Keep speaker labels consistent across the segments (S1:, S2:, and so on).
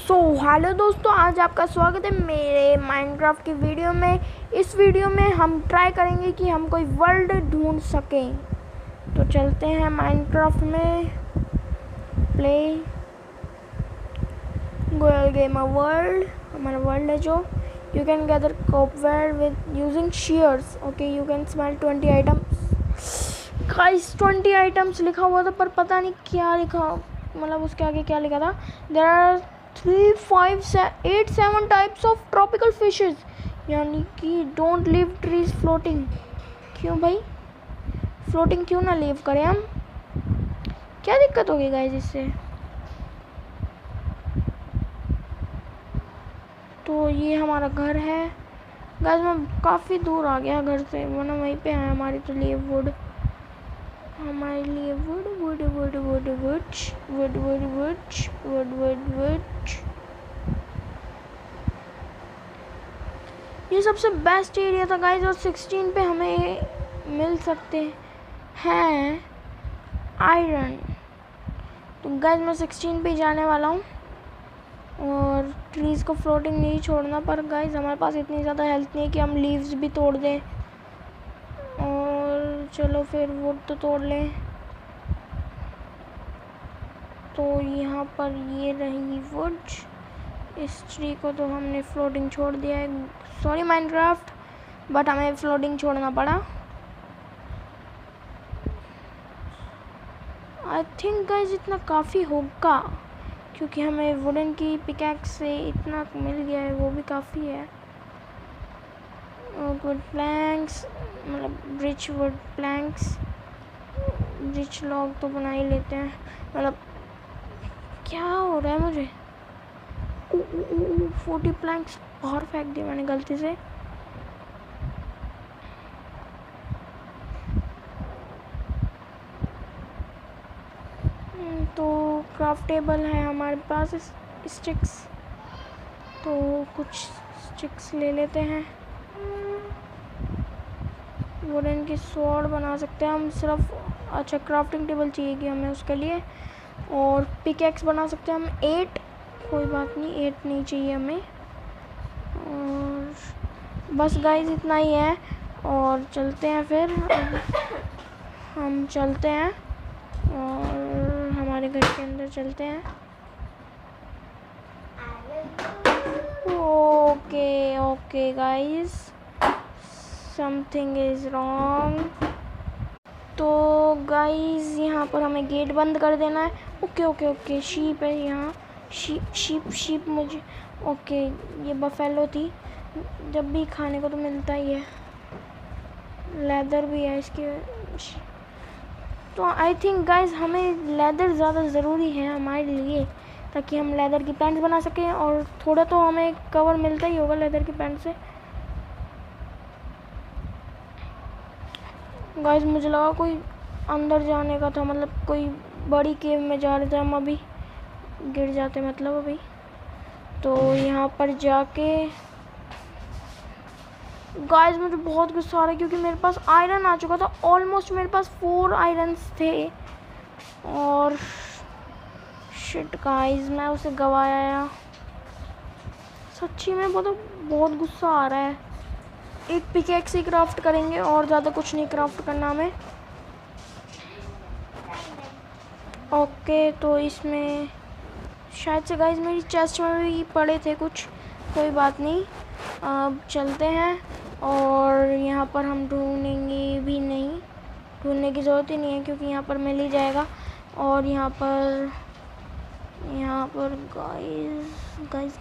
S1: Hello दोस्तों, आज आपका स्वागत है मेरे माइनक्राफ्ट की वीडियो में। इस वीडियो में हम ट्राई करेंगे कि हम कोई वर्ल्ड ढूंढ सकें। तो चलते हैं माइनक्राफ्ट में, प्ले गोयल गेमर वर्ल्ड। हमारा वर्ल्ड है जो you can gather copperware with using shears. Okay, you can smell 20 items. Guys 20 items लिखा हुआ था, पर पता नहीं क्या लिखा, मतलब उसके आगे क्या लिखा था। There are 3, 5, 8, 7 types of tropical fishes, यानी कि डोंट लीव ट्रीज फ्लोटिंग। क्यों भाई, फ्लोटिंग क्यों ना लीव करें हम? क्या दिक्कत होगी गाइस इससे? तो ये हमारा घर है गाइस। मैं काफ़ी दूर आ गया घर से, वरना वहीं पे है हमारी तो लिए वुड, हमारे लिए would would would would would would would would would would would. ये सबसे बेस्ट एरिया था गाइस, और 16 पे हमें मिल सकते हैं आयरन। तो गाइस मैं 16 पे जाने वाला हूँ, और ट्रीज़ को फ्लोटिंग नहीं छोड़ना। पर गाइस हमारे पास इतनी ज़्यादा हेल्थ नहीं है कि हम लीव्स भी तोड़ दें। और चलो फिर वुड तो तोड़ लें। तो यहाँ पर ये रही वुड। इस ट्री को तो हमने फ्लोटिंग छोड़ दिया है, सॉरी माइनक्राफ्ट, बट हमें फ्लोटिंग छोड़ना पड़ा। आई थिंक गाइस इतना काफ़ी होगा, क्योंकि हमें वुडन की पिकैक्स से इतना मिल गया है, वो भी काफ़ी है। वुड प्लैंक्स, मतलब bridge wood planks, bridge log तो बना ही लेते हैं। मतलब क्या हो रहा है मुझे? 40 प्लैंक्स बाहर फेंक दिए मैंने गलती से। तो क्राफ्टेबल है हमारे पास स्टिक्स, तो कुछ स्टिक्स ले लेते हैं। वुडन की स्वॉर्ड बना सकते हैं हम सिर्फ। अच्छा, क्राफ्टिंग टेबल चाहिए कि हमें उसके लिए, और पिकैक्स बना सकते हैं हम 8। कोई बात नहीं, 8 नहीं चाहिए हमें। और बस गाइस इतना ही है, और चलते हैं फिर। हम चलते हैं और हमारे घर के अंदर चलते हैं। Okay okay guys, something is wrong. तो गाइस यहाँ पर हमें गेट बंद कर देना है। ओके ओके ओके, शीप है यहाँ, शीप मुझे। ओके, ये बफेलो थी। जब भी खाने को तो मिलता ही है, लेदर भी है इसके। तो आई थिंक गाइस हमें लेदर ज़्यादा ज़रूरी है हमारे लिए, ताकि हम लेदर की पैंट्स बना सकें, और थोड़ा तो हमें कवर मिलता ही होगा लेदर की पैंट से। गाइस मुझे लगा कोई अंदर जाने का था, मतलब कोई बड़ी केव में जा रहे थे हम, अभी गिर जाते मतलब अभी। तो यहाँ पर जाके गाइस मुझे बहुत गुस्सा आ रहा है, क्योंकि मेरे पास आयरन आ चुका था। ऑलमोस्ट मेरे पास 4 आयरन्स थे, और शिट गाइस मैं उसे गवाया। सच्ची में बहुत गुस्सा आ रहा है। एक पिकैक्स ही क्राफ्ट करेंगे, और ज़्यादा कुछ नहीं क्राफ्ट करना हमें। ओके, तो इसमें शायद से गाइस मेरी चेस्ट में भी पड़े थे कुछ, कोई बात नहीं। अब चलते हैं, और यहाँ पर हम ढूंढेंगे भी नहीं, ढूंढने की ज़रूरत ही नहीं है, क्योंकि यहाँ पर मिल ही जाएगा। और यहाँ पर गाइस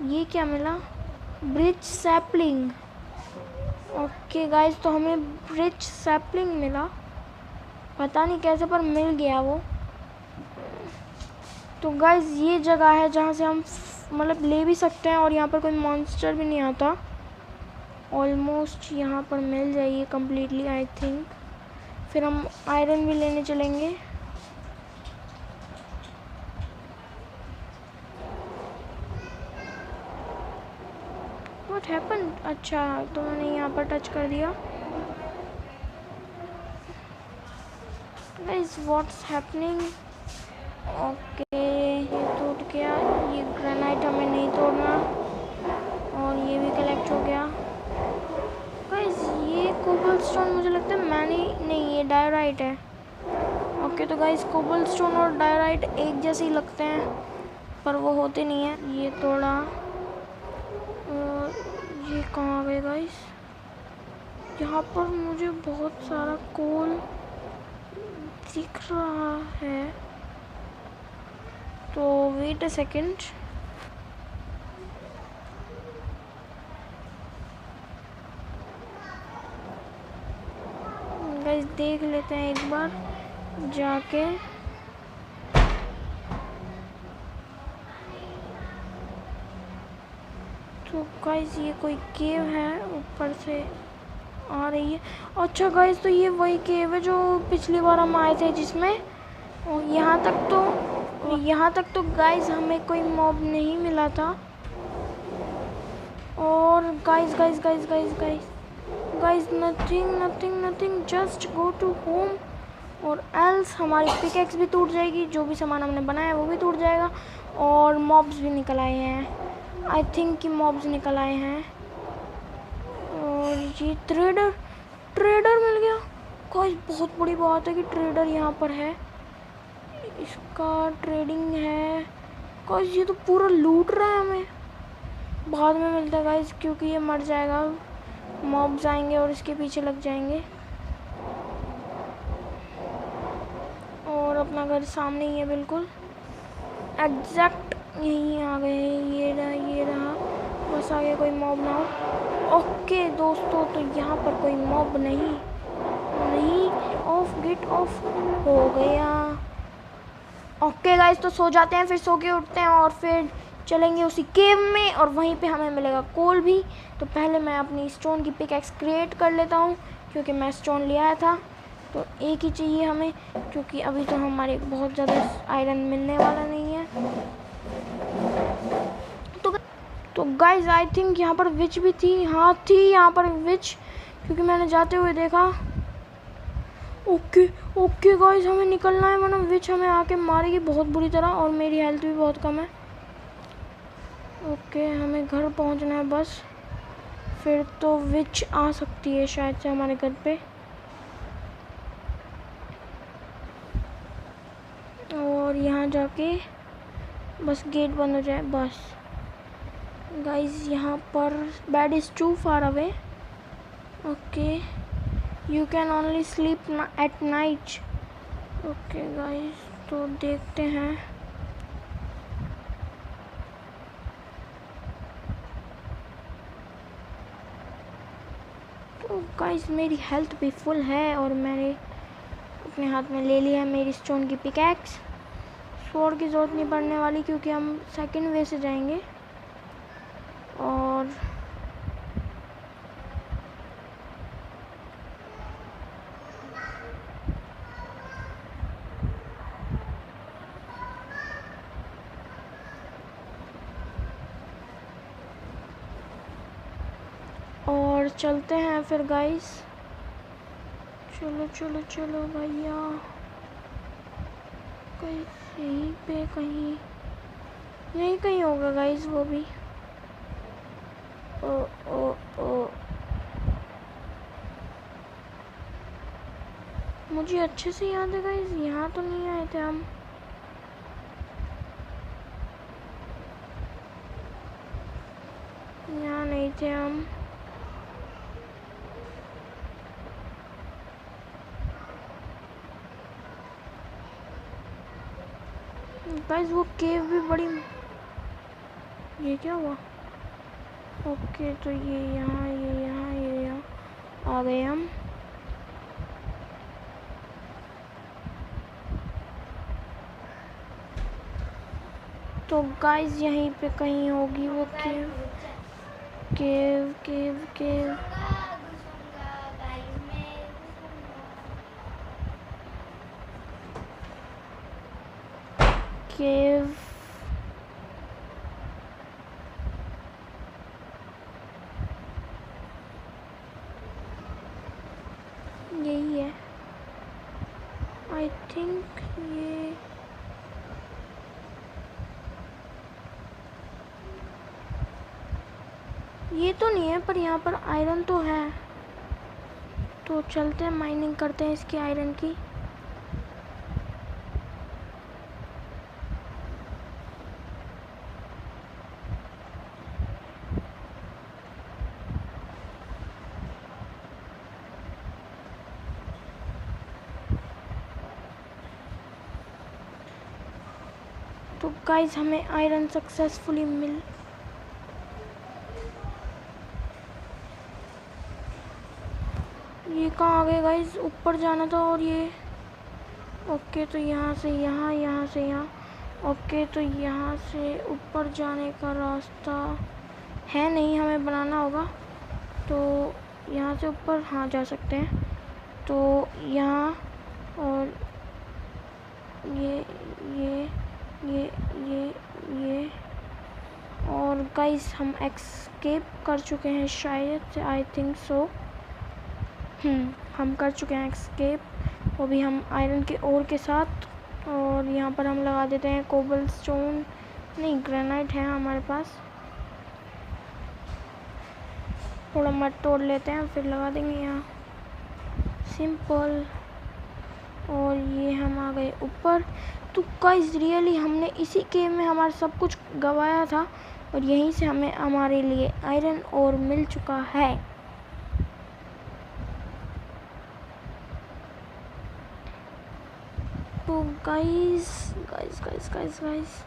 S1: ये क्या मिला? Bridge sapling. ओके गाइस, तो हमें ब्रिज सैपलिंग मिला, पता नहीं कैसे पर मिल गया वो। तो गाइस ये जगह है जहाँ से हम मतलब ले भी सकते हैं, और यहाँ पर कोई मॉन्स्टर भी नहीं आता। ऑलमोस्ट यहाँ पर मिल जाएगी कम्प्लीटली आई थिंक। फिर हम आयरन भी लेने चलेंगे। What happen? अच्छा, तो मैंने यहाँ पर टच कर दिया। Guys what's happening? ओके, ये टूट गया, डायराइट हमें नहीं तोड़ना। और ये भी कलेक्ट हो गया। गाइस ये कोबलस्टोन मुझे लगता है मैंने नहीं, ये डायराइट है। ओके तो गाइस कोबलस्टोन और डायराइट एक जैसे ही लगते हैं पर वो होते नहीं है। ये तोड़ा। और ये कहाँ गए गाइस? यहाँ पर मुझे बहुत सारा कोल दिख रहा है, तो वेट अ सेकेंड। गाइस देख लेते हैं एक बार जाके। तो गाइस ये कोई केव है, ऊपर से आ रही है। अच्छा गाइस तो ये वही केव है जो पिछली बार हम आए थे जिसमें। यहाँ तक तो गाइस हमें कोई मॉब नहीं मिला था। और guys guys guys guys guys guys nothing, just go to home और एल्स हमारी पिकेक्स भी टूट जाएगी। जो भी सामान हमने बनाया वो भी टूट जाएगा। और मॉब्स भी निकल आए हैं, आई थिंक कि मॉब्स निकल आए हैं। और ये ट्रेडर मिल गया। गाइस बहुत बड़ी बात है कि ट्रेडर यहाँ पर है, इसका ट्रेडिंग है। गाइस ये तो पूरा लूट रहा है हमें। बाद में मिलता है गाइस क्योंकि ये मर जाएगा, मॉब्स आएंगे और इसके पीछे लग जाएंगे। और अपना घर सामने ही है बिल्कुल, एग्जैक्ट यहीं आ गए। ये रहा, बस आगे कोई मॉब ना हो। ओके दोस्तों तो यहाँ पर कोई मॉब नहीं। ऑफ गेट ऑफ हो गया। ओके गाइस तो सो जाते हैं, फिर सो के उठते हैं और फिर चलेंगे उसी केव में और वहीं पे हमें मिलेगा कोल भी। तो पहले मैं अपनी स्टोन की पिकैक्स क्रिएट कर लेता हूँ क्योंकि मैं स्टोन ले आया था। तो एक ही चाहिए हमें क्योंकि अभी तो हमारे बहुत ज़्यादा आयरन मिलने वाला नहीं है। तो गाइज आई थिंक यहाँ पर विच भी थी। हाँ थी यहाँ पर विच, क्योंकि मैंने जाते हुए देखा। ओके गाइज हमें निकलना है वरना विच हमें आके मारेगी बहुत बुरी तरह और मेरी हेल्थ भी बहुत कम है। ओके हमें घर पहुँचना है बस, फिर तो विच आ सकती है शायद से हमारे घर पे। और यहाँ जाके बस गेट बंद हो जाए बस। गाइज यहाँ पर bed is too far away. Okay you can only sleep at night. Okay guys तो देखते हैं। तो गाइज मेरी हेल्थ भी फुल है और मैंने अपने हाथ में ले लिया है मेरी स्टोन की पिकैक्स। स्वॉर्ड की ज़रूरत नहीं पड़ने वाली क्योंकि हम सेकंड वे से जाएंगे। और चलते हैं फिर गाइस। चलो चलो चलो भैया, यहीं पे कहीं यहीं कहीं होगा गाइस वो भी। ओ मुझे अच्छे से याद है गाइस, यहाँ तो नहीं आए थे हम। यहाँ नहीं थे हम। गाइस वो केव भी बड़ी। ये क्या हुआ? ओके तो ये यहाँ आ गए हम। तो गाइस यहीं पे कहीं होगी वो केव। केव केव केव केव। यही है आई थिंक। ये ये तो नहीं है, पर यहाँ पर आयरन तो है। तो चलते हैं, माइनिंग करते हैं इसकी आयरन की। तो गाइस हमें आयरन सक्सेसफुली मिल ये कहाँ आ गए गाइस? ऊपर जाना था और ये ओके। तो यहाँ से यहाँ, यहाँ से यहाँ। ओके, तो यहाँ से ऊपर जाने का रास्ता है नहीं, हमें बनाना होगा। तो यहाँ से ऊपर हाँ जा सकते हैं। तो यहाँ और ये ये और गाइस हम एक्सकेप कर चुके हैं शायद से, आई थिंक सो। हम कर चुके हैं एक्सकेप, वो भी हम आयरन के ओर के साथ। और यहाँ पर हम लगा देते हैं कोबलस्टोन, नहीं ग्रेनाइट है हमारे पास। थोड़ा मट तोड़ लेते हैं फिर लगा देंगे यहाँ, सिंपल। और ये हम आ गए ऊपर। तो गाइस रियली हमने इसी गेम में हमारा सब कुछ गंवाया था और यहीं से हमें हमारे लिए आयरन और मिल चुका है। तो guys guys guys guys guys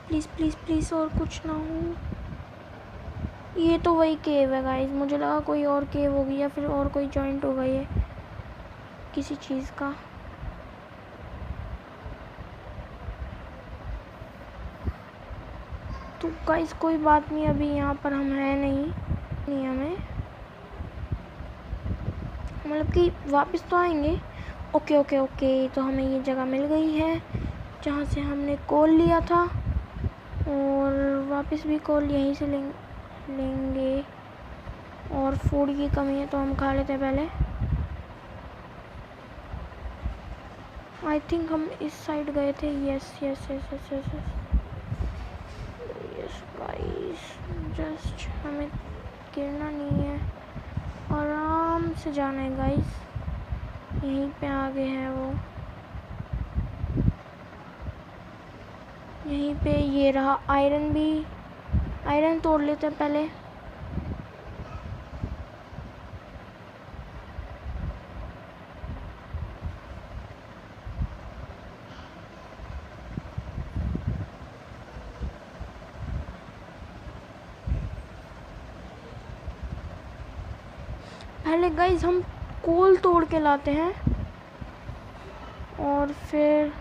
S1: please please please और कुछ ना हो। ये तो वही केव है गाइस, मुझे लगा कोई और केव होगी या फिर और कोई जॉइंट होगा ये किसी चीज़ का। तो गाइस कोई बात नहीं, अभी यहाँ पर हम है नहीं हमें, मतलब कि वापस तो आएंगे। ओके ओके ओके, तो हमें ये जगह मिल गई है जहाँ से हमने कोल लिया था और वापस भी कोल यहीं से लेंगे। और फूड की कमी है तो हम खा लेते हैं पहले। आई थिंक हम इस साइड गए थे। Yes yes yes yes yes yes guys, just हमें गिरना नहीं है, आराम से जाना है गाइस। यहीं पे आगे है वो, यहीं पे ये रहा आयरन भी। आयरन तोड़ लेते हैं पहले। पहले गाइस हम कोल तोड़ के लाते हैं और फिर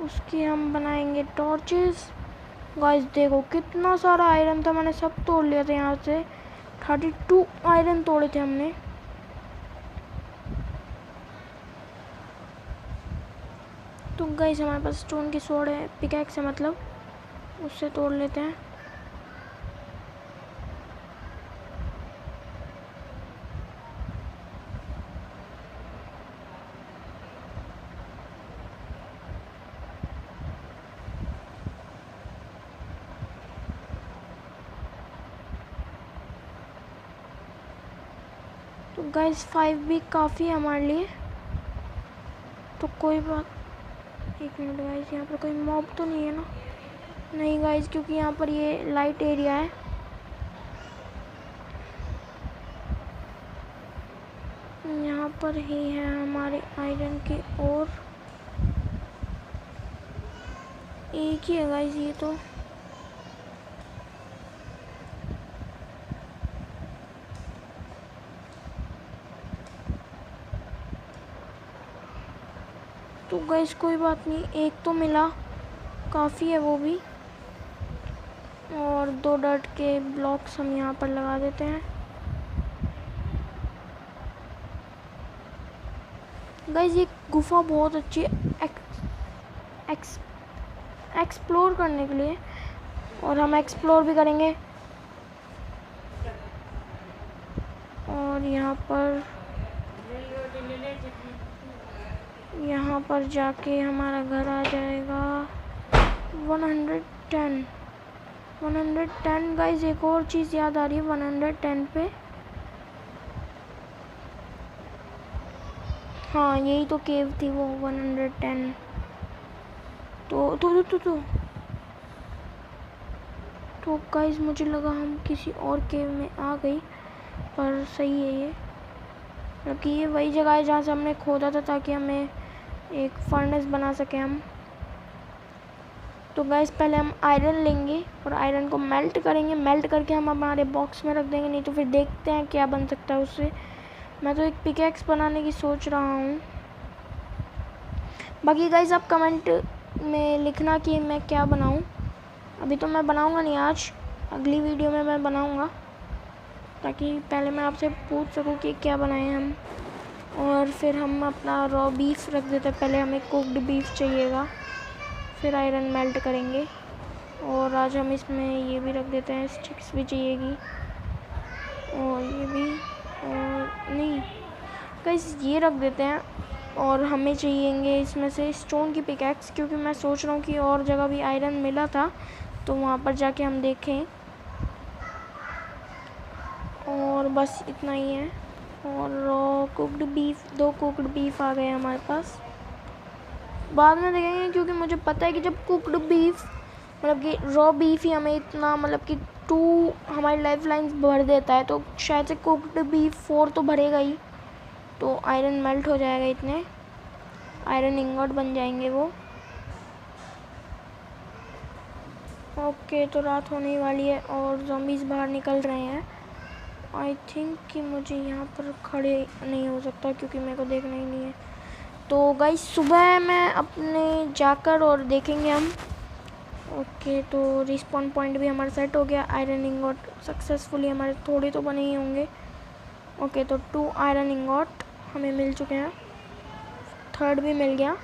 S1: उसकी हम बनाएंगे टॉर्चेस। गाइस देखो कितना सारा आयरन था, मैंने सब तोड़ लिया था। यहाँ से 32 आयरन तोड़े थे हमने। तो गाइस हमारे पास स्टोन की स्वॉर्ड है, पिकैक्स है मतलब, उससे तोड़ लेते हैं। तो गाइस 5 भी काफ़ी है हमारे लिए। तो कोई बात, एक मिनट गाइस, यहाँ पर कोई मॉब तो नहीं है ना? नहीं गाइस, क्योंकि यहाँ पर ये लाइट एरिया है। यहाँ पर ही है हमारे आयरन के और एक ही है गाइस ये तो। तो गाइस कोई बात नहीं, एक तो मिला, काफ़ी है वो भी। और 2 डर्ट के ब्लॉक्स हम यहाँ पर लगा देते हैं। गाइस ये गुफा बहुत अच्छी है एक्सप्लोर करने के लिए, और हम एक्सप्लोर भी करेंगे। और यहाँ पर जाके हमारा घर आ जाएगा 110। 110 गाइस, एक और चीज़ याद आ रही है 110 पे। हाँ यही तो केव थी वो 110। तो गाइस मुझे लगा हम किसी और केव में आ गई, पर सही है ये, क्योंकि ये वही जगह है जहाँ से हमने खोदा था ताकि हमें एक फर्नेस बना सके हम। तो गाइस पहले हम आयरन लेंगे और आयरन को मेल्ट करेंगे, मेल्ट करके हम हमारे बॉक्स में रख देंगे, नहीं तो फिर देखते हैं क्या बन सकता है उससे। मैं तो एक पिकैक्स बनाने की सोच रहा हूँ। बाकी गाइस आप कमेंट में लिखना कि मैं क्या बनाऊँ। अभी तो मैं बनाऊँगा नहीं, आज अगली वीडियो में मैं बनाऊँगा, ताकि पहले मैं आपसे पूछ सकूँ कि क्या बनाएं हम। और फिर हम अपना रॉ बीफ रख देते हैं, पहले हमें कुक्ड बीफ चाहिएगा, फिर आयरन मेल्ट करेंगे। और आज हम इसमें ये भी रख देते हैं, स्टिक्स भी चाहिएगी, और ये भी, और नहीं गाइस ये रख देते हैं। और हमें चाहिएंगे इसमें से स्टोन की पिकैक्स, क्योंकि मैं सोच रहा हूँ कि और जगह भी आयरन मिला था तो वहाँ पर जाके हम देखें। और बस इतना ही है। और raw cooked beef, 2 cooked beef आ गए हमारे पास, बाद में देखेंगे, क्योंकि मुझे पता है कि जब कुक्ड बीफ मतलब कि रॉ बीफ ही हमें इतना मतलब कि 2 हमारी लाइफ लाइन्स भर देता है, तो शायद से कुक्ड बीफ 4 तो भरेगा ही, तो आयरन मेल्ट हो जाएगा, इतने आयरन इंगॉट बन जाएंगे वो। ओके तो रात होने वाली है और ज़ॉम्बीज़ बाहर निकल रहे हैं। आई थिंक कि मुझे यहाँ पर खड़े नहीं हो सकता, क्योंकि मेरे को देखना ही नहीं है। तो गाइस सुबह मैं अपने जाकर और देखेंगे हम। ओके तो रिस्पॉन पॉइंट भी हमारा सेट हो गया, आयरन इंगॉट सक्सेसफुली हमारे थोड़े तो बने ही होंगे। ओके तो 2 आयरन इंगॉट हमें मिल चुके हैं, 3rd भी मिल गया।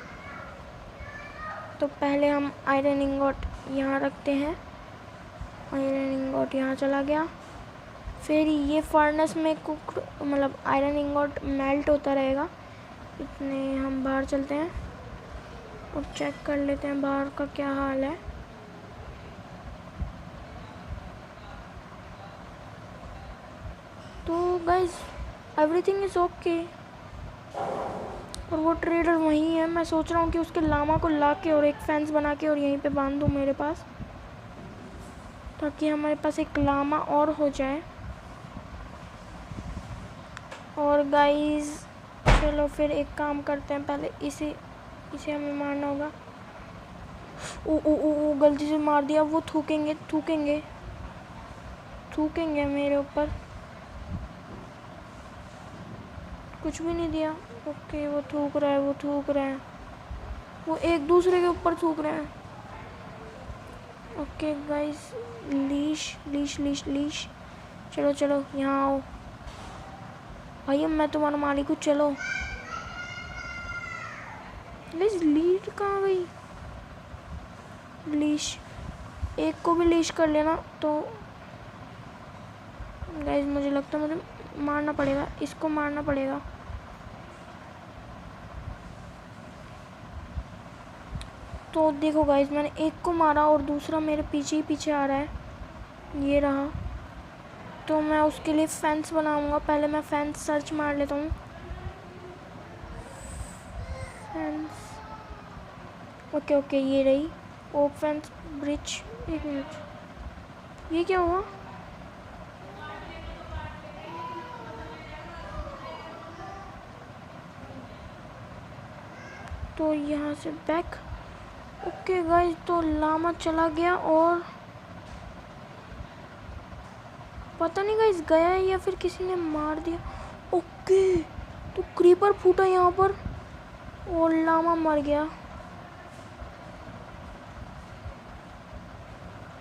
S1: तो पहले हम आयरन इंगॉट यहाँ रखते हैं, आयरन इंगॉट यहाँ चला गया। फिर ये फर्नेस में कुक मतलब आयरन इंगॉट मेल्ट होता रहेगा। इतने हम बाहर चलते हैं और चेक कर लेते हैं बाहर का क्या हाल है। तो गाइस एवरीथिंग इज़ ओके। और वो ट्रेडर वहीं है, मैं सोच रहा हूँ कि उसके लामा को ला के और एक फेंस बना के और यहीं पे बांध दूँ मेरे पास, ताकि हमारे पास एक लामा और हो जाए। और गाइस चलो फिर एक काम करते हैं, पहले इसे हमें मारना होगा। ओ गलती से मार दिया, वो थूकेंगे मेरे ऊपर। कुछ भी नहीं दिया। ओके वो थूक रहा है, वो एक दूसरे के ऊपर थूक रहे हैं। ओके गाइस लीश चलो यहाँ आओ भाई, अब मैं तुम्हारा मालिक हूँ, चलो। गाइस लीड कहाँ गई? लीश, एक को भी लीश कर लेना। तो गाइस मुझे लगता है मुझे मारना पड़ेगा, इसको मारना पड़ेगा। तो देखो गाइस मैंने एक को मारा और दूसरा मेरे पीछे आ रहा है, ये रहा। तो मैं उसके लिए फेंस बनाऊंगा, पहले मैं फेंस सर्च मार लेता हूँ। फेंस ओके ये रही ओक फेंस ब्रिज। एक मिनट, ये क्या हुआ? तो यहाँ से बैक। ओके गाइस तो लामा चला गया और पता नहीं गाइस गया है या फिर किसी ने मार दिया। ओके तो क्रीपर फूटा यहाँ पर और लामा मर गया।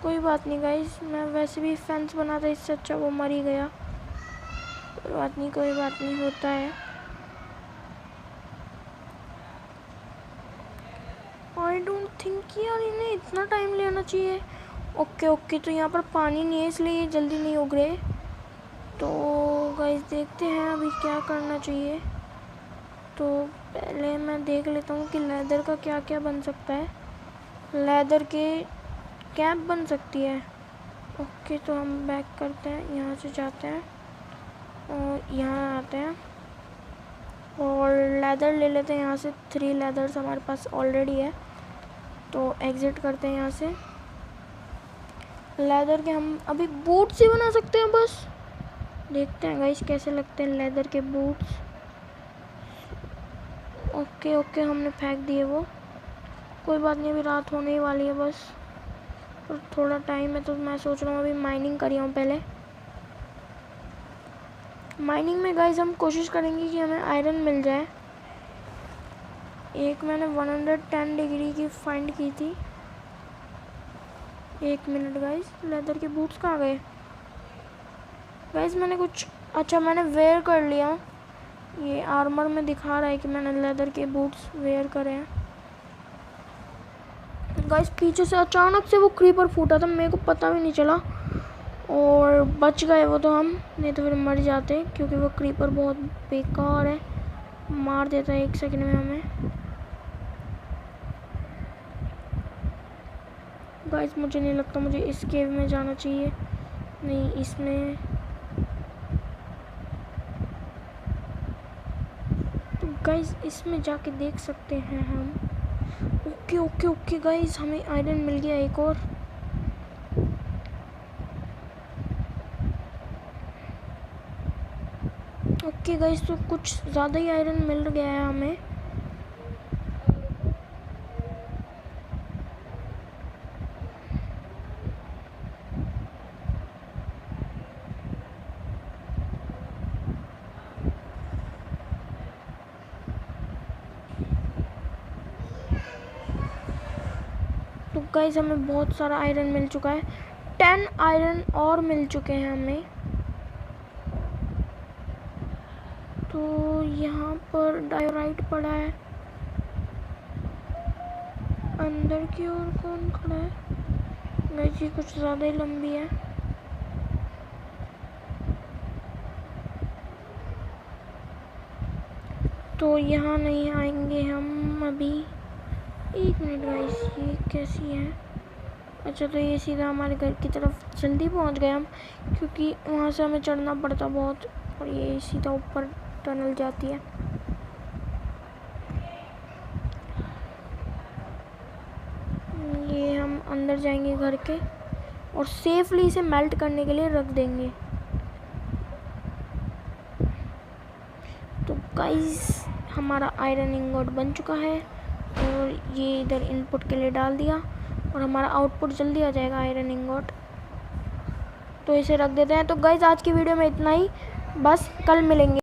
S1: कोई बात नहीं गाइस, मैं वैसे भी फेंस बना था, इससे अच्छा वो मर ही गया। कोई बात नहीं होता है। आई डोंट थिंक यार इन्हें इतना टाइम लेना चाहिए। ओके तो यहाँ पर पानी नहीं है इसलिए ये जल्दी नहीं उग रहे। तो गाइस देखते हैं अभी क्या करना चाहिए। तो पहले मैं देख लेता हूँ कि लेदर का क्या बन सकता है। लेदर के कैप बन सकती है। ओके तो हम बैक करते हैं, यहाँ से जाते हैं और यहाँ आते हैं और लेदर ले लेते हैं यहाँ से। 3 लेदर्स हमारे पास ऑलरेडी है, तो एग्ज़िट करते हैं यहाँ से। लेदर के हम अभी बूट्स ही बना सकते हैं बस। देखते हैं गाइस कैसे लगते हैं लेदर के बूट्स। ओके ओके हमने फेंक दिए वो, कोई बात नहीं, अभी रात होने ही वाली है बस, और थोड़ा टाइम है। तो मैं सोच रहा हूँ अभी माइनिंग करी हूँ पहले। माइनिंग में गाइस हम कोशिश करेंगे कि हमें आयरन मिल जाए। एक मैंने 110 डिग्री की फाइंड की थी। 1 मिनट गाइस, लेदर के बूट्स कहाँ गए गाइस? मैंने कुछ, अच्छा मैंने वेयर कर लिया। ये आर्मर में दिखा रहा है कि मैंने लेदर के बूट्स वेयर करे हैं। गाइस पीछे से अचानक से वो क्रीपर फूटा था, मेरे को पता भी नहीं चला, और बच गए वो तो हम, नहीं तो फिर मर जाते, क्योंकि वो क्रीपर बहुत बेकार है, मार देता है 1 सेकंड में हमें। गाइस मुझे नहीं लगता मुझे इस केव में जाना चाहिए, नहीं इसमें। तो गाइस इसमें जाके देख सकते हैं हम। ओके ओके ओके गाइस हमें आयरन मिल गया एक और। ओके गाइस तो कुछ ज़्यादा ही आयरन मिल गया है हमें। तो गाइस हमें बहुत सारा आयरन मिल चुका है, 10 आयरन और मिल चुके हैं हमें। तो यहाँ पर डायोराइट पड़ा है, अंदर की ओर कौन खड़ा है? गाइस ये कुछ ज़्यादा ही लंबी है। तो यहाँ नहीं आएंगे हम अभी। 1 मिनट गाइस, ये कैसी है? अच्छा तो ये सीधा हमारे घर की तरफ जल्दी पहुँच गए हम, क्योंकि वहाँ से हमें चढ़ना पड़ता बहुत, और ये सीधा ऊपर टनल जाती है। ये हम अंदर जाएंगे घर के और सेफली इसे मेल्ट करने के लिए रख देंगे। तो गाइस हमारा आयरन इंगोट बन चुका है, और ये इधर इनपुट के लिए डाल दिया, और हमारा आउटपुट जल्दी आ जाएगा आयरन इंगोट। तो इसे रख देते हैं। तो गाइस आज की वीडियो में इतना ही, बस कल मिलेंगे।